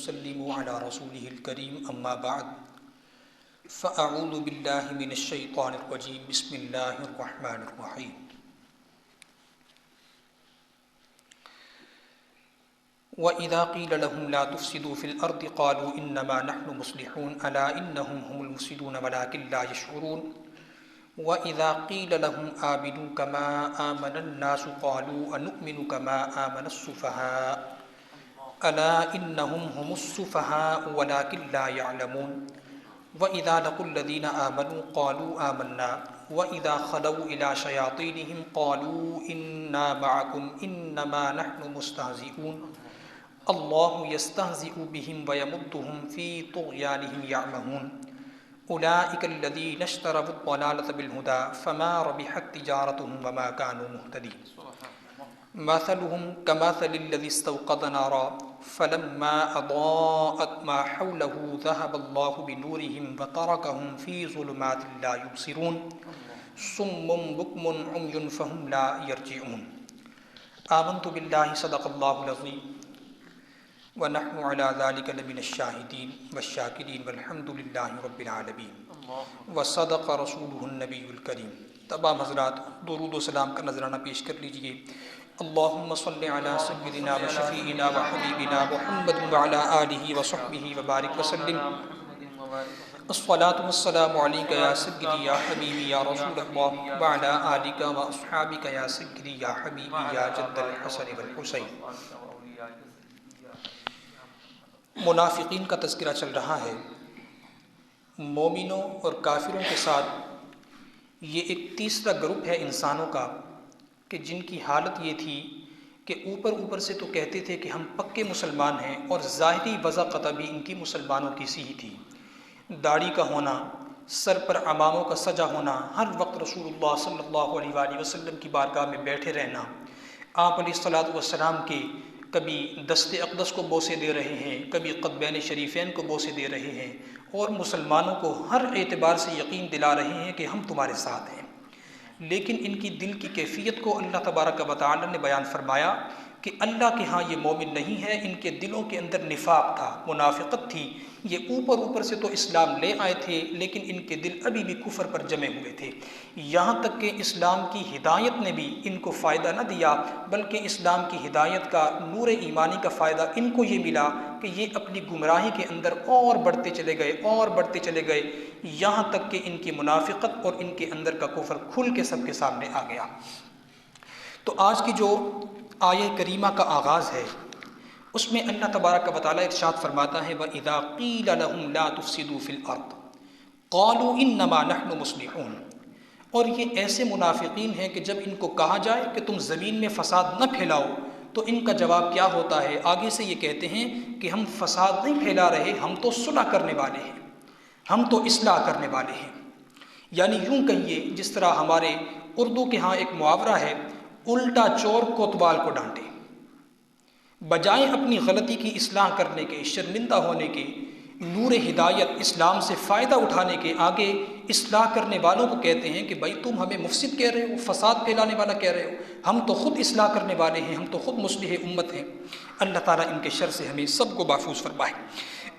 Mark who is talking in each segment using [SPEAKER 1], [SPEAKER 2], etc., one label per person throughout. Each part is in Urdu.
[SPEAKER 1] وسلموا على رسوله الكريم أما بعد فأعوذ بالله من الشيطان الرجيم بسم الله الرحمن الرحيم وإذا قيل لهم لا تفسدوا في الأرض قالوا إنما نحن مصلحون ألا إنهم هم المفسدون ولكن لا يشعرون وإذا قيل لهم آمنوا كما آمن الناس قالوا أنؤمن كما آمن السفهاء ألا إنهم هم السفهاء ولكن لا يعلمون وإذا لقوا الذين آمنوا قالوا آمنا وإذا خلوا إلى شياطينهم قالوا إنا معكم إنما نحن مستهزئون الله يستهزئ بهم ويمدهم في طغيانهم يعمهون أولئك الذين اشتروا الضلالة بالهدى فما ربحت تجارتهم وما كانوا مهتدين مثلهم كمثل الذي استوقد نارا فلما أضاءت ما حوله ذهب الله بنورهم وتركهم في ظلمات لا يبصرون صم بكم عمي فهم لا يرجعون آمنت بالله صدق الله العظيم ونحن على ذلك لمن الشاهدين والشاكرين والحمد لله رب العالمين وصدق رسوله النبی الکریم۔ تمام حضرات درود و سلام کا نذرانہ پیش کر لیجئے۔ اللہم صلی علی سیدنا و شفیعنا و حبیبنا محمد وعلی آلہ و صحبہ وبارک وسلم۔ الصلاة والسلام علیک یا سیدی یا حبیبی یا رسول اللہ وعلی آلک و اصحابک یا سیدی یا حبیبی یا جد الحسن والحسین۔ منافقین کا تذکرہ چل رہا ہے۔ مومنوں اور کافروں کے ساتھ یہ ایک تیسرا گروپ ہے انسانوں کا کہ جن کی حالت یہ تھی کہ اوپر سے تو کہتے تھے کہ ہم پکے مسلمان ہیں اور ظاہری وضاقت بھی ان کی مسلمانوں کی سی ہی تھی۔ داڑھی کا ہونا، سر پر عماموں کا سجا ہونا، ہر وقت رسول اللہ صلی اللہ علیہ وآلہ وسلم کی بارگاہ میں بیٹھے رہنا، آپ علیہ الصلوۃ والسلام کے کبھی دست اقدس کو بوسے دے رہے ہیں، کبھی قدمین شریفین کو بوسے دے رہے ہیں اور مسلمانوں کو ہر اعتبار سے یقین دلا رہے ہیں کہ ہم تمہارے ساتھ ہیں۔ لیکن ان کی دل کی کیفیت کو اللہ تبارک و تعالی نے بیان فرمایا کہ اللہ کے ہاں یہ مومن نہیں ہے، ان کے دلوں کے اندر نفاق تھا، منافقت تھی۔ یہ اوپر سے تو اسلام لے آئے تھے لیکن ان کے دل ابھی بھی کفر پر جمے ہوئے تھے، یہاں تک کہ اسلام کی ہدایت نے بھی ان کو فائدہ نہ دیا، بلکہ اسلام کی ہدایت کا نور ایمانی کا فائدہ ان کو یہ ملا کہ یہ اپنی گمراہی کے اندر اور بڑھتے چلے گئے یہاں تک کہ ان کی منافقت اور ان کے اندر کا کفر کھل کے سب کے سامنے آ گیا۔ تو آج کی جو آیہ کریمہ کا آغاز ہے اس میں اللہ تبارک و تعالی ارشاد فرماتا ہے وَإِذَا قِيلَ لَهُمْ لَا تُفْسِدُوا فِي الْأَرْضِ قَالُوا إِنَّمَا نَحْنُ مُصْلِحُونَ۔ اور یہ ایسے منافقین ہیں کہ جب ان کو کہا جائے کہ تم زمین میں فساد نہ پھیلاؤ تو ان کا جواب کیا ہوتا ہے؟ آگے سے یہ کہتے ہیں کہ ہم فساد نہیں پھیلا رہے، ہم تو صلح کرنے والے ہیں، ہم تو اصلاح کرنے والے ہیں۔ یعنی یوں کہیے جس طرح ہمارے اردو کے ہاں ایک محاورہ ہے، الٹا چور کوتوال کو ڈانٹے۔ بجائے اپنی غلطی کی اصلاح کرنے کے، شرمندہ ہونے کے، نور ہدایت اسلام سے فائدہ اٹھانے کے، آگے اصلاح کرنے والوں کو کہتے ہیں کہ بھائی تم ہمیں مفسد کہہ رہے ہو، فساد پھیلانے والا کہہ رہے ہو، ہم تو خود اصلاح کرنے والے ہیں، ہم تو خود مصلح امت ہیں۔ اللہ تعالیٰ ان کے شر سے ہمیں سب کو محفوظ فرمائے۔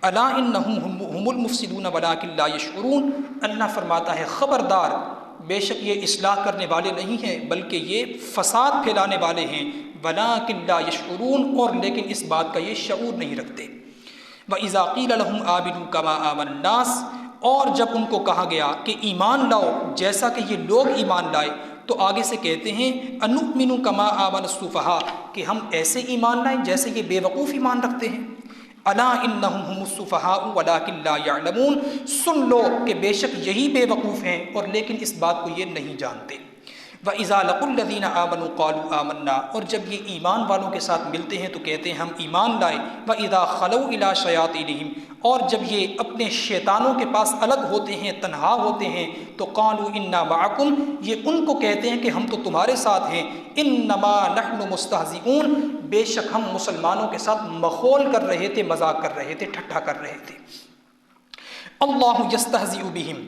[SPEAKER 1] الا انہم هم المفسدون ولکن لا یشعرون۔ اللہ فرماتا ہے خبردار، بے شک یہ اصلاح کرنے والے نہیں ہیں بلکہ یہ فساد پھیلانے والے ہیں، ولکن لا یشعرون، اور لیکن اس بات کا یہ شعور نہیں رکھتے۔ وَإِذَا قِيلَ لَهُمْ آمِنُوا كَمَا آمَنَ النَّاسُ، اور جب ان کو کہا گیا کہ ایمان لاؤ جیسا کہ یہ لوگ ایمان لائے تو آگے سے کہتے ہیں أَنُؤْمِنُ كَمَا آمَنَ السُّفَهَاءُ، کہ ہم ایسے ایمان لائیں جیسے یہ بے وقوف ایمان رکھتے ہیں۔ الا انہم هم السفہاء ولکن لا یعلمون، سن لو کہ بے شک یہی بے وقوف ہیں اور لیکن اس بات کو یہ نہیں جانتے۔ وَإِذَا لَقُوا الَّذِينَ آمَنُوا قَالُوا آمَنَّا، اور جب یہ ایمان والوں کے ساتھ ملتے ہیں تو کہتے ہیں ہم ایمان لائے۔ وَإِذَا خَلَوْا إِلَىٰ شَيَاطِينِهِمْ، اور جب یہ اپنے شیطانوں کے پاس الگ ہوتے ہیں، تنہا ہوتے ہیں، تو قَالُوا إِنَّا مَعَكُمْ، یہ ان کو کہتے ہیں کہ ہم تو تمہارے ساتھ ہیں۔ إِنَّمَا نَحْنُ مُسْتَهْزِئُونَ، بے شک ہم مسلمانوں کے ساتھ مخول کر رہے تھے، مذاق کر رہے تھے، ٹھٹھا کر رہے تھے۔ اللہ یستہزئ بہم،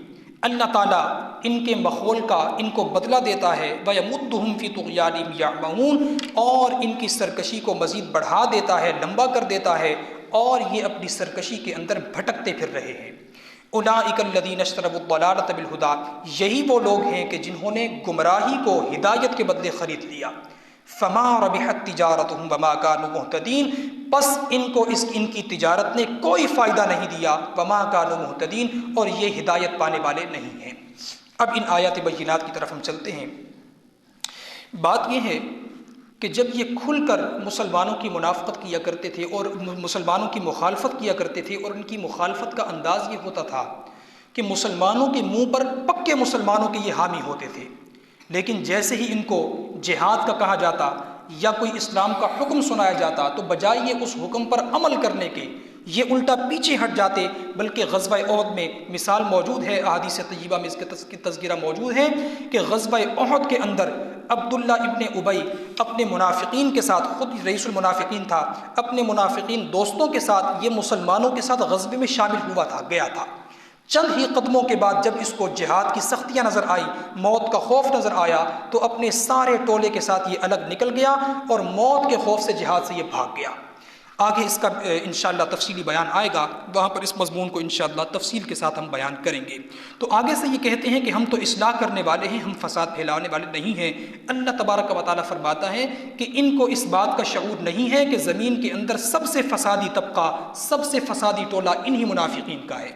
[SPEAKER 1] اللہ تعالیٰ ان کے مخول کا ان کو بدلہ دیتا ہے۔ وَيَمُدُّهُمْ فِي طُغْيَانِهِمْ يَعْمَهُونَ، اور ان کی سرکشی کو مزید بڑھا دیتا ہے، لمبا کر دیتا ہے۔ اور یہ اپنی سرکشی کے اندر بھٹکتے پھر رہے ہیں۔ اولئک الذین اشتروا الضلالۃ بالہدی، یہی وہ لوگ ہیں کہ جنہوں نے گمراہی کو ہدایت کے بدلے خرید لیا۔ فما ربحت تجارتہم وما کانوا مہتدین، پس ان کی تجارت نے کوئی فائدہ نہیں دیا، وما کانوا مہتدین، اور یہ ہدایت پانے والے نہیں ہیں۔ اب ان آیات بینات کی طرف ہم چلتے ہیں۔ بات یہ ہے کہ جب یہ کھل کر مسلمانوں کی منافقت کیا کرتے تھے اور مسلمانوں کی مخالفت کیا کرتے تھے، اور ان کی مخالفت کا انداز یہ ہوتا تھا کہ مسلمانوں کے منہ پر پکے مسلمانوں کے یہ حامی ہوتے تھے، لیکن جیسے ہی ان کو جہاد کا کہا جاتا یا کوئی اسلام کا حکم سنایا جاتا تو بجائے یہ اس حکم پر عمل کرنے کے یہ الٹا پیچھے ہٹ جاتے، بلکہ غزوہ احد میں مثال موجود ہے، احادیث طیبہ میں اس کا تذکرہ موجود ہے کہ غزوہ احد کے اندر عبداللہ ابن ابی اپنے منافقین کے ساتھ، خود رئیس المنافقین تھا، اپنے منافقین دوستوں کے ساتھ یہ مسلمانوں کے ساتھ غزوے میں شامل ہوا تھا، گیا تھا۔ چند ہی قدموں کے بعد جب اس کو جہاد کی سختیاں نظر آئی، موت کا خوف نظر آیا، تو اپنے سارے ٹولے کے ساتھ یہ الگ نکل گیا اور موت کے خوف سے جہاد سے یہ بھاگ گیا۔ آگے اس کا انشاءاللہ تفصیلی بیان آئے گا، وہاں پر اس مضمون کو انشاءاللہ تفصیل کے ساتھ ہم بیان کریں گے۔ تو آگے سے یہ کہتے ہیں کہ ہم تو اصلاح کرنے والے ہیں، ہم فساد پھیلانے والے نہیں ہیں۔ اللہ تبارک و تعالیٰ فرماتا ہے کہ ان کو اس بات کا شعور نہیں ہے کہ زمین کے اندر سب سے فسادی طبقہ، سب سے فسادی ٹولہ انہی منافقین کا ہے۔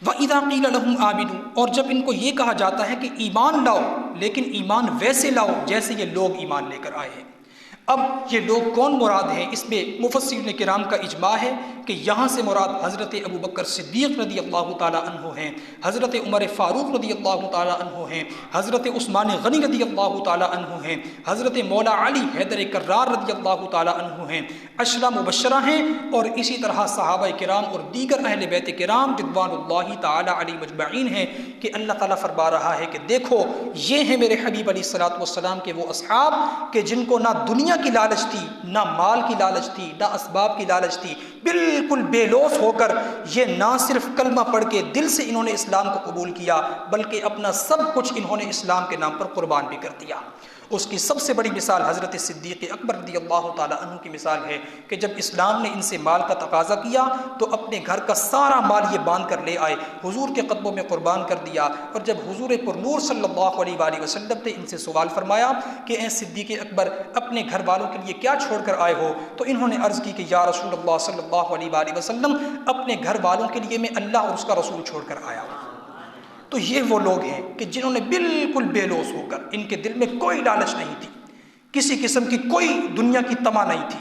[SPEAKER 1] وَإِذَا قِيلَ لَهُمْ آمِنُوا، اور جب ان کو یہ کہا جاتا ہے کہ ایمان لاؤ، لیکن ایمان ویسے لاؤ جیسے یہ لوگ ایمان لے کر آئے ہیں۔ اب یہ لوگ کون مراد ہیں؟ اس میں مفسرین کرام کا اجماع ہے کہ یہاں سے مراد حضرت ابوبکر صدیق رضی اللہ تعالیٰ عنہ ہیں، حضرت عمر فاروق رضی اللہ تعالیٰ عنہ ہیں، حضرت عثمان غنی رضی اللہ تعالیٰ عنہ ہیں، حضرت مولا علی حیدر کرار رضی اللہ تعالیٰ عنہ ہیں، عشرہ مبشرہ ہیں، اور اسی طرح صحابہ کرام اور دیگر اہل بیت کرام رضوان اللہ تعالیٰ علیہ مجمعین ہیں کہ اللہ تعالیٰ فرما رہا ہے کہ دیکھو یہ ہیں میرے حبیب علیہ الصلوۃ والسلام کے وہ اصحاب کہ جن کو نہ دنیا کی لالچ تھی، نہ مال کی لالچ تھی، نہ اسباب کی لالچ تھی، بالکل بے لوث ہو کر یہ نہ صرف کلمہ پڑھ کے دل سے انہوں نے اسلام کو قبول کیا، بلکہ اپنا سب کچھ انہوں نے اسلام کے نام پر قربان بھی کر دیا۔ اس کی سب سے بڑی مثال حضرت صدیق اکبر رضی اللہ تعالیٰ عنہ کی مثال ہے کہ جب اسلام نے ان سے مال کا تقاضا کیا تو اپنے گھر کا سارا مال یہ باندھ کر لے آئے، حضور کے قدموں میں قربان کر دیا۔ اور جب حضور پر نور صلی اللہ علیہ وآلہ وسلم نے ان سے سوال فرمایا کہ اے صدیق اکبر اپنے گھر والوں کے لیے کیا چھوڑ کر آئے ہو، تو انہوں نے عرض کی کہ یا رسول اللہ صلی اللہ علیہ وآلہ وسلم اپنے گھر والوں کے لیے میں اللہ اور اس کا رسول چھوڑ کر آیا ہوں۔ تو یہ وہ لوگ ہیں کہ جنہوں نے بالکل بے لوث ہو کر، ان کے دل میں کوئی لالچ نہیں تھی، کسی قسم کی کوئی دنیا کی طمع نہیں تھی،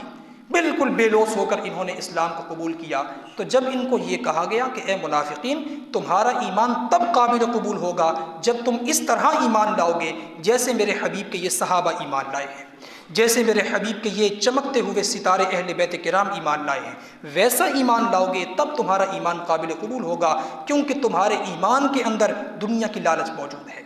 [SPEAKER 1] بالکل بے لوث ہو کر انہوں نے اسلام کو قبول کیا۔ تو جب ان کو یہ کہا گیا کہ اے منافقین تمہارا ایمان تب قابل قبول ہوگا جب تم اس طرح ایمان لاؤ گے جیسے میرے حبیب کے یہ صحابہ ایمان لائے ہیں، جیسے میرے حبیب کے یہ چمکتے ہوئے ستارے اہل بیت کرام ایمان لائے ہیں، ویسا ایمان لاؤ گے تب تمہارا ایمان قابل قبول ہوگا، کیونکہ تمہارے ایمان کے اندر دنیا کی لالچ موجود ہے،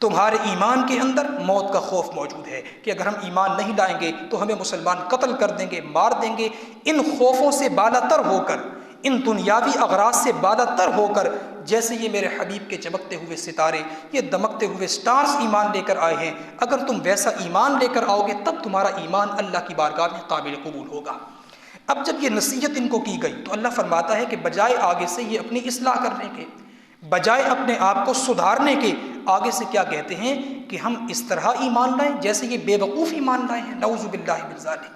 [SPEAKER 1] تمہارے ایمان کے اندر موت کا خوف موجود ہے کہ اگر ہم ایمان نہیں لائیں گے تو ہمیں مسلمان قتل کر دیں گے، مار دیں گے۔ ان خوفوں سے بالا تر ہو کر، ان دنیاوی اغراض سے بالا تر ہو کر، جیسے یہ میرے حبیب کے چمکتے ہوئے ستارے، یہ دمکتے ہوئے سٹارز ایمان لے کر آئے ہیں، اگر تم ویسا ایمان لے کر آؤ گے تب تمہارا ایمان اللہ کی بارگاہ میں قابل قبول ہوگا۔ اب جب یہ نصیحت ان کو کی گئی تو اللہ فرماتا ہے کہ بجائے آگے سے یہ اپنی اصلاح کرنے کے، بجائے اپنے آپ کو سدھارنے کے، آگے سے کیا کہتے ہیں کہ ہم اس طرح ایمان لائیں جیسے یہ بے وقوف ایمان لائے ہیں، نعوذ باللہ من ذالک۔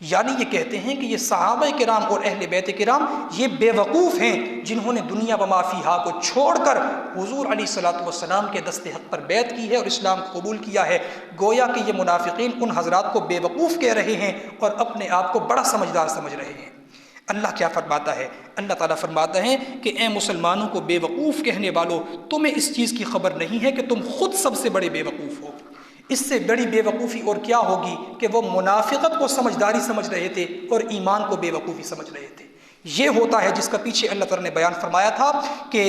[SPEAKER 1] یعنی یہ کہتے ہیں کہ یہ صحابہ کرام اور اہل بیت کرام یہ بے وقوف ہیں جنہوں نے دنیا و ما فیہا کو چھوڑ کر حضور علیہ الصلوۃ والسلام کے دست حق پر بیعت کی ہے اور اسلام کو قبول کیا ہے۔ گویا کہ یہ منافقین ان حضرات کو بے وقوف کہہ رہے ہیں اور اپنے آپ کو بڑا سمجھدار سمجھ رہے ہیں۔ اللہ کیا فرماتا ہے؟ اللہ تعالیٰ فرماتا ہے کہ اے مسلمانوں کو بے وقوف کہنے والوں، تمہیں اس چیز کی خبر نہیں ہے کہ تم خود سب سے بڑے بے وقوف ہو۔ اس سے بڑی بے وقوفی اور کیا ہوگی کہ وہ منافقت کو سمجھداری سمجھ رہے تھے اور ایمان کو بے وقوفی سمجھ رہے تھے۔ یہ ہوتا ہے جس کا پیچھے اللہ تعالیٰ نے بیان فرمایا تھا کہ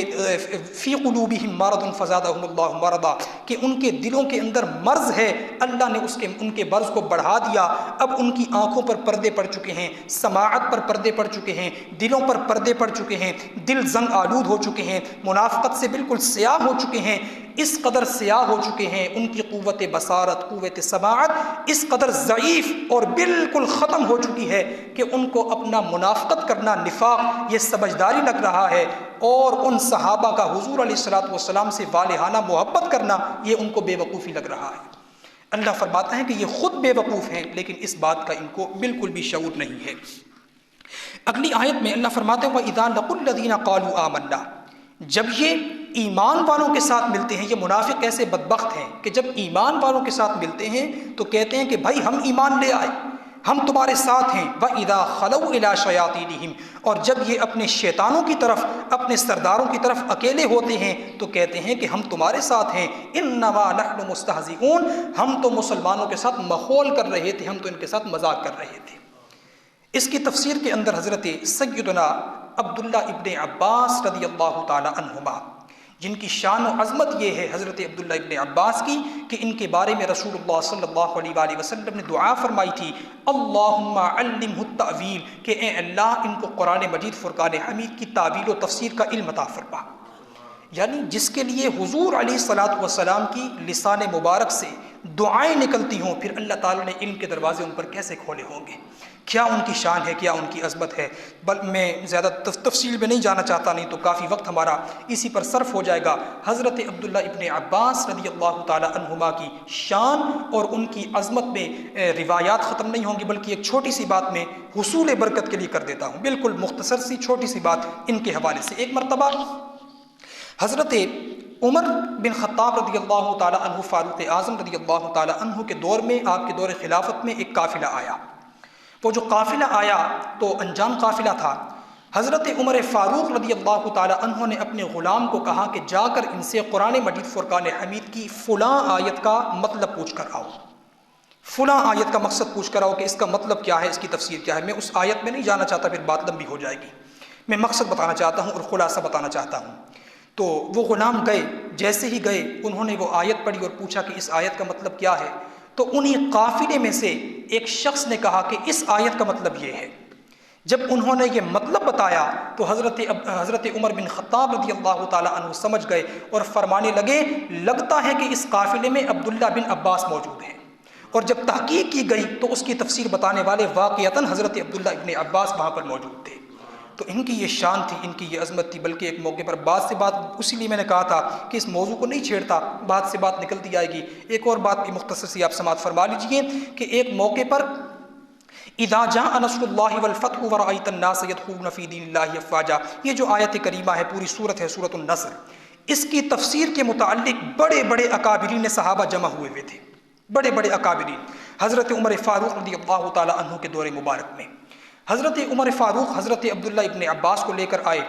[SPEAKER 1] فی قلوبہم مرض فزادہم اللہ مرضا، کہ ان کے دلوں کے اندر مرض ہے، اللہ نے ان کے مرض کو بڑھا دیا۔ اب ان کی آنکھوں پر پردے پڑ چکے ہیں، سماعت پر پردے پڑ چکے ہیں، دلوں پر پردے پڑ چکے ہیں، دل زنگ آلود ہو چکے ہیں، منافقت سے بالکل سیاہ ہو چکے ہیں۔ اس قدر سیاہ ہو چکے ہیں، ان کی قوت بصارت، قوت سماعت اس قدر ضعیف اور بالکل ختم ہو چکی ہے کہ ان کو اپنا منافقت کرنا، نفاق، یہ سمجھداری لگ رہا ہے، اور ان صحابہ کا حضور علیہ الصلوۃ والسلام سے والہانہ محبت کرنا یہ ان کو بے وقوفی لگ رہا ہے۔ اللہ فرماتا ہے کہ یہ خود بے وقوف ہیں، لیکن اس بات کا ان کو بالکل بھی شعور نہیں ہے۔ اگلی آیت میں اللہ فرماتے ہیں وَإِذَا لَقُوا الَّذِينَ قَالُوا آمَنَّا، جب یہ ایمان والوں کے ساتھ ملتے ہیں، یہ منافق ایسے بدبخت ہیں کہ جب ایمان والوں کے ساتھ ملتے ہیں تو کہتے ہیں کہ بھائی ہم ایمان لے آئے، ہم تمہارے ساتھ ہیں۔ وَإِذَا خَلَوْا إِلَىٰ شَيَاطِینِهِمْ، اور جب یہ اپنے شیطانوں کی طرف، اپنے سرداروں کی طرف اکیلے ہوتے ہیں تو کہتے ہیں کہ ہم تمہارے ساتھ ہیں۔ إِنَّمَا نَحْنُ مُسْتَهْزِئُونَ، ہم تو مسلمانوں کے ساتھ مخول کر رہے تھے، ہم تو ان کے ساتھ مذاق کر رہے تھے۔ اس کی تفسیر کے اندر حضرت سیدنا عبداللہ ابن عباس رضی اللہ تعالی عنہما، جن کی شان و عظمت یہ ہے حضرت عبداللہ ابن عباس کی کہ ان کے بارے میں رسول اللہ صلی اللہ علیہ وآلہ وسلم نے دعا فرمائی تھی اللہم علمہ التأویل، کہ اے اللہ ان کو قرآن مجید فرقان حمید کی تعویل و تفسیر کا علم عطا فرما۔ یعنی جس کے لیے حضور علیہ الصلوۃ والسلام کی لسان مبارک سے دعائیں نکلتی ہوں، پھر اللہ تعالیٰ نے علم کے دروازے ان پر کیسے کھولے ہوں گے، کیا ان کی شان ہے، کیا ان کی عظمت ہے۔ بل میں زیادہ تفصیل میں نہیں جانا چاہتا، نہیں تو کافی وقت ہمارا اسی پر صرف ہو جائے گا۔ حضرت عبداللہ ابن عباس رضی اللہ تعالی عنہما کی شان اور ان کی عظمت میں روایات ختم نہیں ہوں گی، بلکہ ایک چھوٹی سی بات میں حصول برکت کے لیے کر دیتا ہوں، بالکل مختصر سی چھوٹی سی بات ان کے حوالے سے۔ ایک مرتبہ حضرت عمر بن خطاب رضی اللہ تعالی عنہ، فاروق اعظم رضی اللہ تعالی عنہ کے دور میں، آپ کے دور خلافت میں ایک قافلہ آیا۔ وہ جو قافلہ آیا تو انجان قافلہ تھا۔ حضرت عمر فاروق رضی اللہ تعالی عنہ نے اپنے غلام کو کہا کہ جا کر ان سے قرآن مجید فرقان حمید کی فلاں آیت کا مطلب پوچھ کر آؤ، فلاں آیت کا مقصد پوچھ کر آؤ کہ اس کا مطلب کیا ہے، اس کی تفسیر کیا ہے۔ میں اس آیت میں نہیں جانا چاہتا، پھر بات لمبی ہو جائے گی، میں مقصد بتانا چاہتا ہوں اور خلاصہ بتانا چاہتا ہوں۔ تو وہ غلام گئے، جیسے ہی گئے انہوں نے وہ آیت پڑھی اور پوچھا کہ اس آیت کا مطلب کیا ہے، تو انہیں قافلے میں سے ایک شخص نے کہا کہ اس آیت کا مطلب یہ ہے۔ جب انہوں نے یہ مطلب بتایا تو حضرت عمر بن خطاب رضی اللہ تعالی عنہ سمجھ گئے اور فرمانے لگے لگتا ہے کہ اس قافلے میں عبداللہ بن عباس موجود ہیں، اور جب تحقیق کی گئی تو اس کی تفسیر بتانے والے واقعتاً حضرت عبداللہ ابن عباس وہاں پر موجود تھے۔ تو ان کی یہ شان تھی، ان کی یہ عظمت تھی، بلکہ ایک موقع پر بات سے بات، اسی لیے میں نے کہا تھا کہ اس موضوع کو نہیں چھیڑتا، بات سے بات نکلتی آئے گی۔ ایک اور بات بھی مختصر سی آپ سماعت فرما لیجئے کہ ایک موقع پر اذا جاء نصر اللہ والفتح ورأیت الناس يدخلون فی دین اللہ افواجا، یہ جو آیت کریمہ ہے، پوری سورت ہے، سورۃ النصر، اس کی تفسیر کے متعلق بڑے بڑے اکابرین صحابہ جمع ہوئے تھے، بڑے بڑے اکابرین۔ حضرت عمر فاروق رضی اللہ تعالی عنہ کے دور مبارک میں حضرت عمر فاروق حضرت عبداللہ ابن عباس کو لے کر آئے۔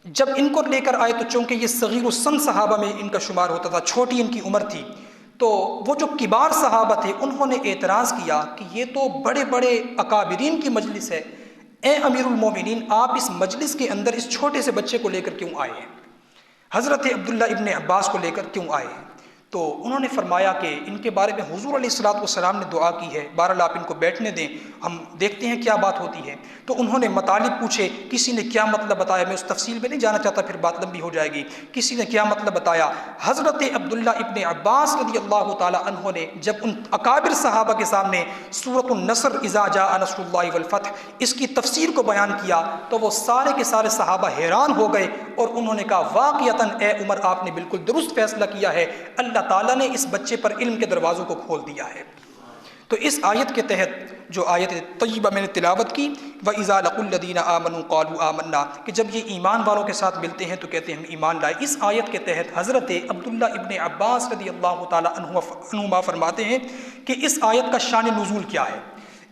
[SPEAKER 1] جب ان کو لے کر آئے تو چونکہ یہ صغیر السن صحابہ میں ان کا شمار ہوتا تھا، چھوٹی ان کی عمر تھی، تو وہ جو کبار صحابہ تھے انہوں نے اعتراض کیا کہ یہ تو بڑے بڑے اکابرین کی مجلس ہے، اے امیر المومنین آپ اس مجلس کے اندر اس چھوٹے سے بچے کو لے کر کیوں آئے ہیں، حضرت عبداللہ ابن عباس کو لے کر کیوں آئے ہیں؟ تو انہوں نے فرمایا کہ ان کے بارے میں حضور علیہ الصلوۃ والسلام نے دعا کی ہے، بہرحال آپ ان کو بیٹھنے دیں، ہم دیکھتے ہیں کیا بات ہوتی ہے۔ تو انہوں نے مطالب پوچھے، کسی نے کیا مطلب بتایا، میں اس تفصیل میں نہیں جانا چاہتا، پھر بات لمبی ہو جائے گی۔ کسی نے کیا مطلب بتایا، حضرت عبداللہ ابن عباس رضی اللہ تعالی عنہ نے جب ان اکابر صحابہ کے سامنے سورۃ النصر اذا جاء نصر اللہ والفتح اس کی تفسیر کو بیان کیا تو وہ سارے کے سارے صحابہ حیران ہو گئے، اور انہوں نے کہا واقعتاً اے عمر آپ نے بالکل درست فیصلہ کیا ہے، اللہ تعالیٰ نے اس بچے پر علم کے دروازوں کو کھول دیا ہے۔ تو اس آیت کے تحت جو آیت طیبہ میں نے تلاوت کی وَإِذَا لَقُوا الَّذِينَ آمَنُوا قَالُوا آمَنَّا، کہ جب یہ ایمان والوں کے ساتھ ملتے ہیں تو کہتے ہیں ہم ایمان لائے، اس آیت کے تحت حضرت عبداللہ ابن عباس رضی اللہ تعالی عنہما فرماتے ہیں کہ اس آیت کا شان نزول کیا ہے۔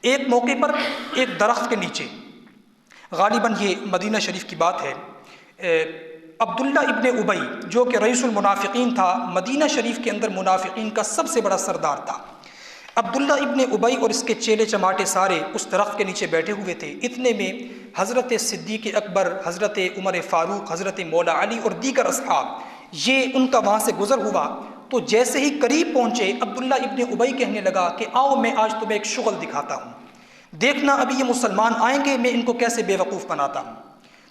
[SPEAKER 1] ایک موقع پر ایک درخت کے نیچے، غالباً یہ مدینہ شریف کی بات ہے، عبداللہ ابن ابی جو کہ رئیس المنافقین تھا، مدینہ شریف کے اندر منافقین کا سب سے بڑا سردار تھا، عبداللہ ابن ابی اور اس کے چیلے چماٹے سارے اس درخت کے نیچے بیٹھے ہوئے تھے۔ اتنے میں حضرت صدیق اکبر، حضرت عمر فاروق، حضرت مولا علی اور دیگر اصحاب یہ ان کا وہاں سے گزر ہوا، تو جیسے ہی قریب پہنچے عبداللہ ابن ابی کہنے لگا کہ آؤ میں آج تمہیں ایک شغل دکھاتا ہوں، دیکھنا ابھی یہ مسلمان آئیں گے میں ان کو کیسے بے وقوف بناتا ہوں۔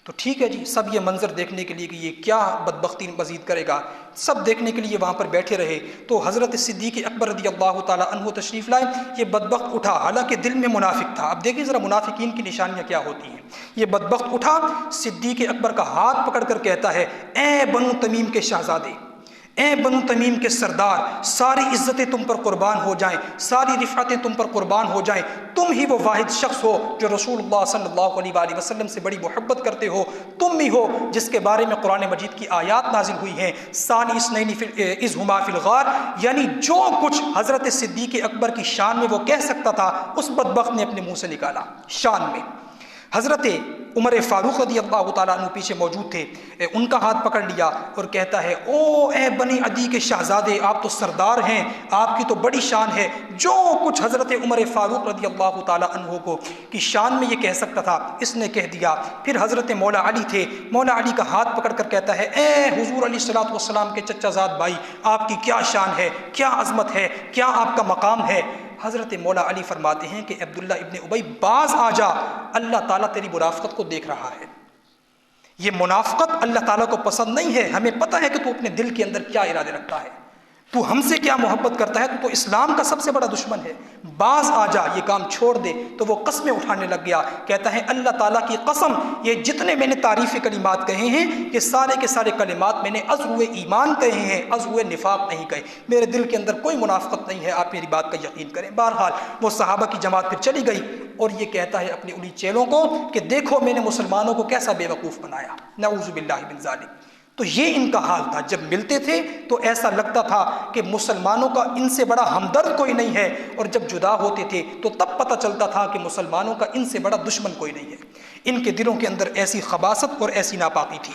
[SPEAKER 1] تو ٹھیک ہے جی، سب یہ منظر دیکھنے کے لیے کہ یہ کیا بدبختی مزید کرے گا، سب دیکھنے کے لیے وہاں پر بیٹھے رہے۔ تو حضرت صدیق اکبر رضی اللہ تعالیٰ عنہ تشریف لائے، یہ بدبخت اٹھا، حالانکہ دل میں منافق تھا۔ اب دیکھیں ذرا منافقین کی نشانیاں کیا ہوتی ہیں۔ یہ بدبخت اٹھا، صدیق اکبر کا ہاتھ پکڑ کر کہتا ہے، اے بنو تمیم کے شہزادے، اے بنو تمیم کے سردار، ساری عزتیں تم پر قربان ہو جائیں، ساری رفعتیں تم پر قربان ہو جائیں، تم ہی وہ واحد شخص ہو جو رسول اللہ صلی اللہ علیہ وآلہ وسلم سے بڑی محبت کرتے ہو، تم ہی ہو جس کے بارے میں قرآن مجید کی آیات نازل ہوئی ہیں، ثانی اثنین اذ ہما فی الغار، یعنی جو کچھ حضرت صدیق اکبر کی شان میں وہ کہہ سکتا تھا، اس بدبخت نے اپنے منہ سے نکالا شان میں۔ حضرت عمر فاروق رضی اللہ تعالیٰ عنہ پیچھے موجود تھے، ان کا ہاتھ پکڑ لیا اور کہتا ہے، او اے بنی عدی کے شہزادے، آپ تو سردار ہیں، آپ کی تو بڑی شان ہے۔ جو کچھ حضرت عمر فاروق رضی اللہ تعالیٰ عنہ کو کی شان میں یہ کہہ سکتا تھا، اس نے کہہ دیا۔ پھر حضرت مولا علی تھے، مولا علی کا ہاتھ پکڑ کر کہتا ہے، اے حضور علیہ الصلوۃ والسلام کے چچا زاد بھائی، آپ کی کیا شان ہے، کیا عظمت ہے، کیا آپ کا مقام ہے۔ حضرت مولا علی فرماتے ہیں کہ عبداللہ ابن ابی باز آ جا، اللہ تعالیٰ تیری منافقت کو دیکھ رہا ہے۔ یہ منافقت اللہ تعالیٰ کو پسند نہیں ہے، ہمیں پتہ ہے کہ تو اپنے دل کے اندر کیا ارادے رکھتا ہے، تو ہم سے کیا محبت کرتا ہے، تو اسلام کا سب سے بڑا دشمن ہے، باز آ جا، یہ کام چھوڑ دے۔ تو وہ قسمیں اٹھانے لگ گیا، کہتا ہے اللہ تعالیٰ کی قسم، یہ جتنے میں نے تعریفی کلمات کہے ہیں، یہ سارے کے سارے کلمات میں نے عضو ایمان کہے ہیں، عضو نفاق نہیں کہے، میرے دل کے اندر کوئی منافقت نہیں ہے، آپ میری بات کا یقین کریں۔ بہرحال وہ صحابہ کی جماعت پھر چلی گئی، اور یہ کہتا ہے اپنے انہی چیلوں کو کہ دیکھو میں نے مسلمانوں کو کیسا بے وقوف بنایا، نعوذ باللہ من ذالک۔ تو یہ ان کا حال تھا، جب ملتے تھے تو ایسا لگتا تھا کہ مسلمانوں کا ان سے بڑا ہمدرد کوئی نہیں ہے، اور جب جدا ہوتے تھے تو تب پتہ چلتا تھا کہ مسلمانوں کا ان سے بڑا دشمن کوئی نہیں ہے۔ ان کے دلوں کے اندر ایسی خباثت اور ایسی ناپاکی تھی۔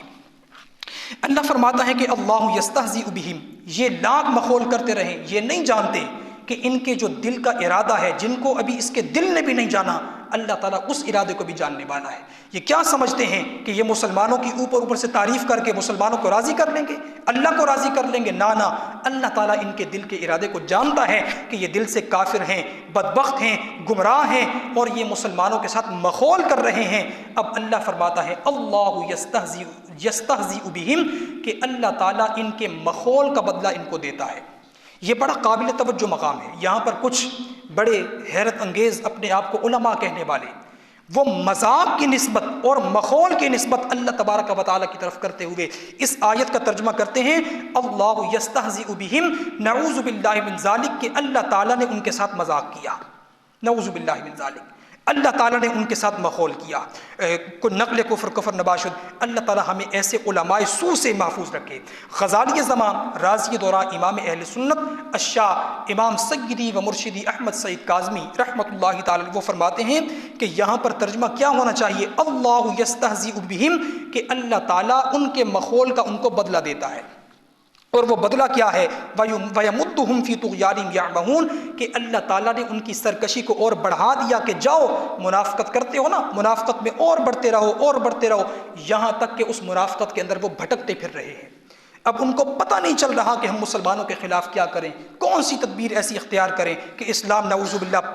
[SPEAKER 1] اللہ فرماتا ہے کہ اللہ یستہزئ بہم، یہ لاگ مخول کرتے رہے، یہ نہیں جانتے کہ ان کے جو دل کا ارادہ ہے، جن کو ابھی اس کے دل نے بھی نہیں جانا، اللہ تعالیٰ اس ارادے کو بھی جاننے والا ہے۔ یہ کیا سمجھتے ہیں کہ یہ مسلمانوں کی اوپر سے تعریف کر کے مسلمانوں کو راضی کر لیں گے، اللہ کو راضی کر لیں گے؟ نانا، اللہ تعالیٰ ان کے دل کے ارادے کو جانتا ہے کہ یہ دل سے کافر ہیں، بدبخت ہیں، گمراہ ہیں، اور یہ مسلمانوں کے ساتھ مخول کر رہے ہیں۔ اب اللہ فرماتا ہے اللہ یستہزئ بہم، کہ اللہ تعالیٰ ان کے مخول کا بدلہ ان کو دیتا ہے۔ یہ بڑا قابل توجہ مقام ہے۔ یہاں پر کچھ بڑے حیرت انگیز اپنے آپ کو علماء کہنے والے، وہ مذاق کی نسبت اور مخول کی نسبت اللہ تبارک و تعالیٰ کی طرف کرتے ہوئے اس آیت کا ترجمہ کرتے ہیں، اللہ یستہزئ بہم نعوذ باللہ من ذالک، کہ اللہ تعالیٰ نے ان کے ساتھ مذاق کیا، نعوذ باللہ من ذالک، اللہ تعالیٰ نے ان کے ساتھ مخول کیا۔ نقل کفر نباشد، اللہ تعالیٰ ہمیں ایسے علماء سو سے محفوظ رکھے۔ غزالی زمان، رازی دوران، امام اہل سنت الشاہ امام سیدی و مرشدی احمد سعید کاظمی رحمۃ اللہ تعالیٰ، وہ فرماتے ہیں کہ یہاں پر ترجمہ کیا ہونا چاہیے، اللہ یستہزئ بہم، کہ اللہ تعالیٰ ان کے مخول کا ان کو بدلہ دیتا ہے۔ اور وہ بدلہ کیا ہے؟ وَيَمُدُّهُمْ فِي طُغْيَانِهِمْ يَعْمَهُونَ، کہ اللہ تعالیٰ نے ان کی سرکشی کو اور بڑھا دیا کہ جاؤ منافقت کرتے ہو نا، منافقت میں اور بڑھتے رہو اور بڑھتے رہو، یہاں تک کہ اس منافقت کے اندر وہ بھٹکتے پھر رہے ہیں۔ اب ان کو پتہ نہیں چل رہا کہ ہم مسلمانوں کے خلاف کیا کریں، کون سی تدبیر ایسی اختیار کریں کہ اسلام نعوذ باللہ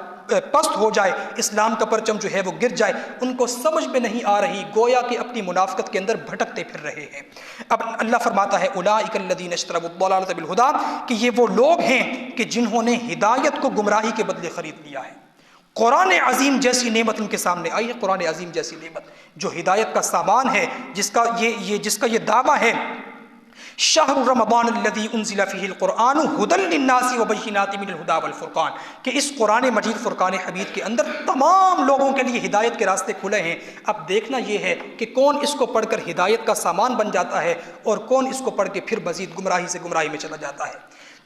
[SPEAKER 1] پست ہو جائے، اسلام کا پرچم جو ہے وہ گر جائے، ان کو سمجھ میں نہیں آ رہی، گویا کہ اپنی منافقت کے اندر بھٹکتے پھر رہے ہیں۔ اب اللہ فرماتا ہے اولئک الذین اشتروا الضلالۃ بالہدی، کہ یہ وہ لوگ ہیں کہ جنہوں نے ہدایت کو گمراہی کے بدلے خرید لیا ہے۔ قرآن عظیم جیسی نعمت ان کے سامنے آئی ہے، قرآن عظیم جیسی نعمت جو ہدایت کا سامان ہے، جس کا یہ دعویٰ ہے، شہر رمضان الذی انزل فیہ القرآن ھدی للناس وبینات من الھدی والفرقان، کہ اس قرآن مجید فرقان حمید کے اندر تمام لوگوں کے لیے ہدایت کے راستے کھلے ہیں۔ اب دیکھنا یہ ہے کہ کون اس کو پڑھ کر ہدایت کا سامان بن جاتا ہے اور کون اس کو پڑھ کے پھر مزید گمراہی سے گمراہی میں چلا جاتا ہے۔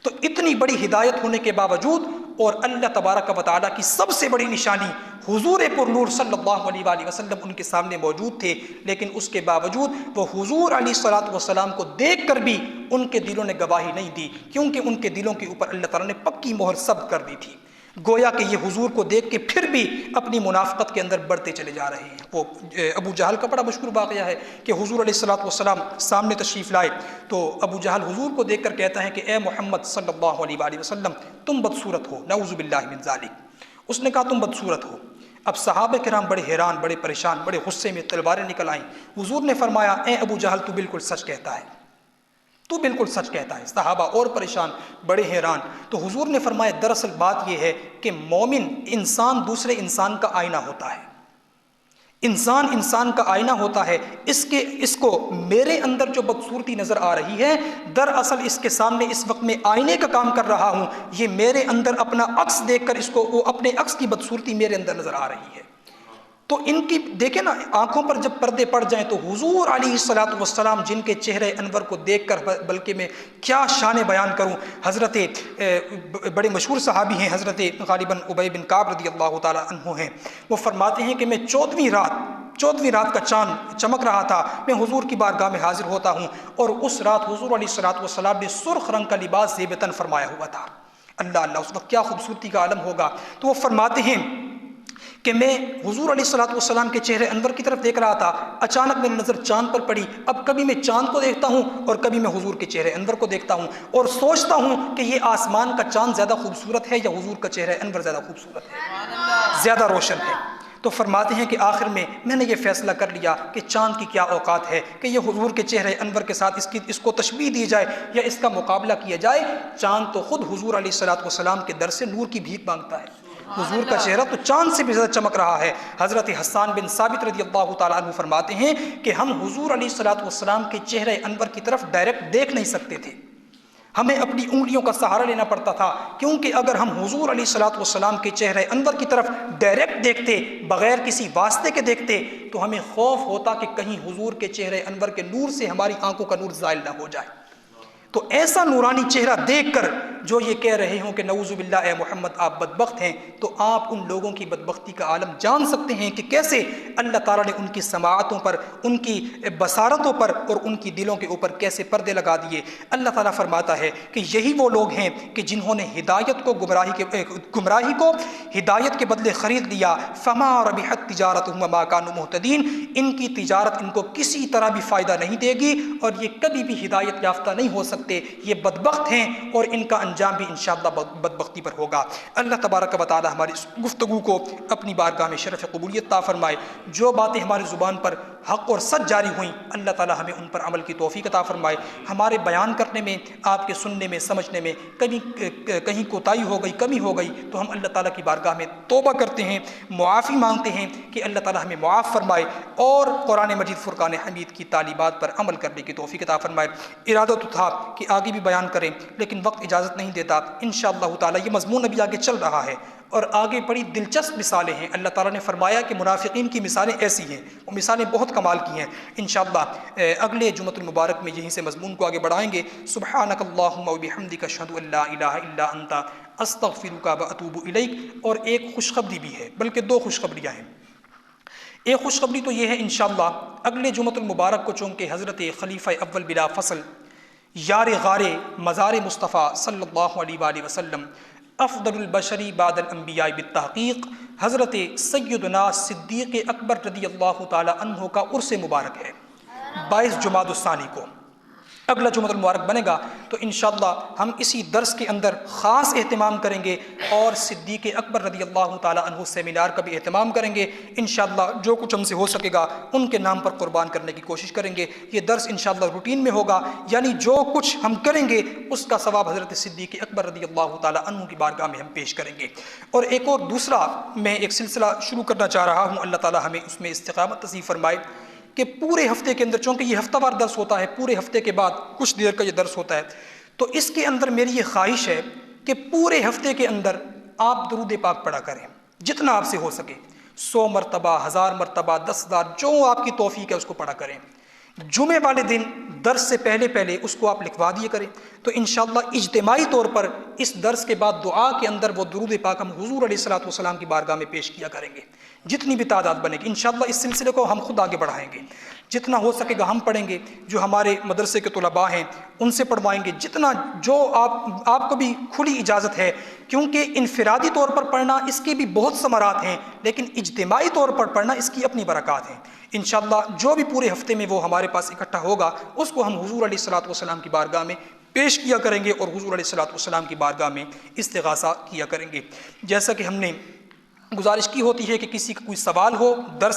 [SPEAKER 1] تو اتنی بڑی ہدایت ہونے کے باوجود اور اللہ تبارک و تعالیٰ کی سب سے بڑی نشانی حضور پر نور صلی اللہ علیہ وآلہ وسلم ان کے سامنے موجود تھے، لیکن اس کے باوجود وہ حضور علیہ الصلوۃ والسلام کو دیکھ کر بھی ان کے دلوں نے گواہی نہیں دی، کیونکہ ان کے دلوں کے اوپر اللہ تعالیٰ نے پکی مہر ثبت کر دی تھی۔ گویا کہ یہ حضور کو دیکھ کے پھر بھی اپنی منافقت کے اندر بڑھتے چلے جا رہے ہیں۔ وہ ابو جہل کا بڑا مشہور واقعہ ہے کہ حضور علیہ الصلوۃ والسلام سامنے تشریف لائے تو ابو جہل حضور کو دیکھ کر کہتا ہے کہ اے محمد صلی اللہ علیہ وآلہ وسلم، تم بدصورت ہو، نعوذ باللہ من ذالک۔ اس نے کہا تم بدصورت ہو۔ اب صحابہ کرام بڑے حیران، بڑے پریشان، بڑے غصے میں، تلواریں نکل آئیں۔ حضور نے فرمایا اے ابو جہل تو بالکل سچ کہتا ہے، تو بالکل سچ کہتا ہے۔ صحابہ اور پریشان، بڑے حیران۔ تو حضور نے فرمایا دراصل بات یہ ہے کہ مومن انسان دوسرے انسان کا آئینہ ہوتا ہے، انسان انسان کا آئینہ ہوتا ہے۔ اس کو میرے اندر جو بدصورتی نظر آ رہی ہے، دراصل اس کے سامنے اس وقت میں آئینے کا کام کر رہا ہوں، یہ میرے اندر اپنا عکس دیکھ کر وہ اپنے عکس کی بدصورتی میرے اندر نظر آ رہی ہے۔ تو ان کی دیکھیں نا، آنکھوں پر جب پردے پڑ جائیں تو حضور علیہ الصلوۃ والسلام جن کے چہرے انور کو دیکھ کر بلکہ میں کیا شان بیان کروں، حضرت بڑے مشہور صحابی ہیں، حضرت غالباً ابی بن کعب رضی اللہ تعالی عنہ ہیں، وہ فرماتے ہیں کہ میں 14ویں رات کا چاند چمک رہا تھا، میں حضور کی بارگاہ میں حاضر ہوتا ہوں، اور اس رات حضور علیہ الصلوۃ والسلام نے سرخ رنگ کا لباس زیب تن فرمایا ہوا تھا۔ اللہ اللہ، اس وقت کیا خوبصورتی کا عالم ہوگا۔ تو وہ فرماتے ہیں کہ میں حضور علیہ الصلوۃ والسلام کے چہرے انور کی طرف دیکھ رہا تھا، اچانک میری نظر چاند پر پڑی۔ اب کبھی میں چاند کو دیکھتا ہوں اور کبھی میں حضور کے چہرے انور کو دیکھتا ہوں، اور سوچتا ہوں کہ یہ آسمان کا چاند زیادہ خوبصورت ہے یا حضور کا چہرہ انور زیادہ خوبصورت ہے، زیادہ روشن ہے۔ تو فرماتے ہیں کہ آخر میں نے یہ فیصلہ کر لیا کہ چاند کی کیا اوقات ہے کہ یہ حضور کے چہرے انور کے ساتھ اس کو تشبیہ دی جائے یا اس کا مقابلہ کیا جائے۔ چاند تو خود حضور علیہ الصلوۃ والسلام کے در سے نور کی بھیک مانگتا ہے، حضور کا چہرہ تو چاند سے بھی زیادہ چمک رہا ہے۔ حضرت حسان بن ثابت رضی اللہ تعالیٰ عنہ فرماتے ہیں کہ ہم حضور علیہ الصلوۃ والسلام کے چہرے انور کی طرف ڈائریکٹ دیکھ نہیں سکتے تھے، ہمیں اپنی انگلیوں کا سہارا لینا پڑتا تھا، کیونکہ اگر ہم حضور علیہ الصلوۃ والسلام کے چہرے انور کی طرف ڈائریکٹ دیکھتے، بغیر کسی واسطے کے دیکھتے، تو ہمیں خوف ہوتا کہ کہیں حضور کے چہرے انور کے نور سے ہماری آنکھوں کا نور زائل نہ ہو جائے۔ تو ایسا نورانی چہرہ دیکھ کر جو یہ کہہ رہے ہوں کہ نعوذ باللہ اے محمد آپ بدبخت ہیں، تو آپ ان لوگوں کی بدبختی کا عالم جان سکتے ہیں کہ کیسے اللہ تعالیٰ نے ان کی سماعتوں پر، ان کی بصارتوں پر اور ان کی دلوں کے اوپر کیسے پردے لگا دیے۔ اللہ تعالیٰ فرماتا ہے کہ یہی وہ لوگ ہیں کہ جنہوں نے ہدایت کو گمراہی کو ہدایت کے بدلے خرید لیا، فما ربحت تجارتہم وما کانوا مہتدین، ان کی تجارت ان کو کسی طرح بھی فائدہ نہیں دے گی اور یہ کبھی بھی ہدایت یافتہ نہیں ہو سکتے، یہ بدبخت ہیں اور ان کا انجام بھی انشاءاللہ بدبختی پر ہوگا۔ اللہ تبارک و تعالی ہماری اس گفتگو کو اپنی بارگاہ میں شرف قبولیت عطا فرمائے۔ جو باتیں ہماری زبان پر حق اور سچ جاری ہوئیں، اللہ تعالی ہمیں ان پر عمل کی توفیق عطا فرمائے۔ ہمارے بیان کرنے میں، آپ کے سننے میں، سمجھنے میں کہیں کوتاہی ہو گئی، کمی ہو گئی تو ہم اللہ تعالیٰ کی بارگاہ میں توبہ کرتے ہیں، معافی مانگتے ہیں کہ اللہ تعالیٰ ہمیں معاف فرمائے اور قرآن مجید فرقان حمید کی تعلیمات پر عمل کرنے کی توفیق عطا فرمائے۔ ارادہ تو تھا کہ آگے بھی بیان کریں لیکن وقت اجازت نہیں دیتا۔ انشاءاللہ تعالیٰ یہ مضمون ابھی آگے چل رہا ہے اور آگے بڑی دلچسپ مثالیں ہیں۔ اللہ تعالیٰ نے فرمایا کہ منافقین کی مثالیں ایسی ہیں، وہ مثالیں بہت کمال کی ہیں۔ انشاءاللہ اگلے جمعۃ المبارک میں یہیں سے مضمون کو آگے بڑھائیں گے۔ سبحانک اللہم و بحمدک اشہد ان لا الہ الا انت استغفرک و اتوب الیک۔ اور ایک خوشخبری بھی ہے، بلکہ دو خوشخبریاں ہیں۔ ایک خوشخبری تو یہ ہے انشاءاللہ اگلے جمعۃ المبارک کو چونکہ حضرت خلیفہ اول بلا فصل یار غار مزار مصطفیٰ صلی اللہ علیہ وآلہ وسلم افضل البشری بعد الانبیاء بالتحقیق حضرت سیدنا صدیق اکبر رضی اللہ تعالی عنہ کا عرس مبارک ہے 22 جمادی الثانی کو۔ اگلا جمعۃ المبارک بنے گا تو انشاءاللہ ہم اسی درس کے اندر خاص اہتمام کریں گے اور صدیق اکبر رضی اللہ تعالی عنہ سیمینار کا بھی اہتمام کریں گے۔ انشاءاللہ جو کچھ ہم سے ہو سکے گا ان کے نام پر قربان کرنے کی کوشش کریں گے۔ یہ درس انشاءاللہ روٹین میں ہوگا، یعنی جو کچھ ہم کریں گے اس کا ثواب حضرت صدیق اکبر رضی اللہ تعالی عنہ کی بارگاہ میں ہم پیش کریں گے۔ اور ایک اور دوسرا میں ایک سلسلہ شروع کرنا چاہ رہا ہوں، اللہ تعالی ہمیں اس میں استقامت نصیب فرمائے کہ پورے ہفتے کے اندر، چونکہ یہ ہفتہ وار درس ہوتا ہے، پورے ہفتے کے بعد کچھ دیر کا یہ درس ہوتا ہے، تو اس کے اندر میری یہ خواہش ہے کہ پورے ہفتے کے اندر آپ درود پاک پڑھا کریں جتنا آپ سے ہو سکے، 100 مرتبہ، 1000 مرتبہ، 10,000، جو آپ کی توفیق ہے اس کو پڑھا کریں۔ جمعے والے دن درس سے پہلے اس کو آپ لکھوا دیے کریں، تو انشاءاللہ اجتماعی طور پر اس درس کے بعد دعا کے اندر وہ درود پاک ہم حضور علیہ الصلوۃ والسلام کی بارگاہ میں پیش کیا کریں گے، جتنی بھی تعداد بنے گی۔ انشاءاللہ اس سلسلے کو ہم خود آگے بڑھائیں گے، جتنا ہو سکے گا ہم پڑھیں گے، جو ہمارے مدرسے کے طلباء ہیں ان سے پڑھوائیں گے، جتنا جو آپ کو بھی کھلی اجازت ہے، کیونکہ انفرادی طور پر پڑھنا اس کے بھی بہت ثمرات ہیں، لیکن اجتماعی طور پر پڑھنا اس کی اپنی برکات ہیں۔ انشاءاللہ جو بھی پورے ہفتے میں وہ ہمارے پاس اکٹھا ہوگا اس کو ہم حضور علیہ الصلوۃ والسلام کی بارگاہ میں پیش کیا کریں گے اور حضور علیہ الصلوۃ والسلام کی بارگاہ میں استغاثہ کیا کریں گے۔ جیسا کہ ہم نے گزارش کی ہوتی ہے کہ کسی کا کوئی سوال ہو درس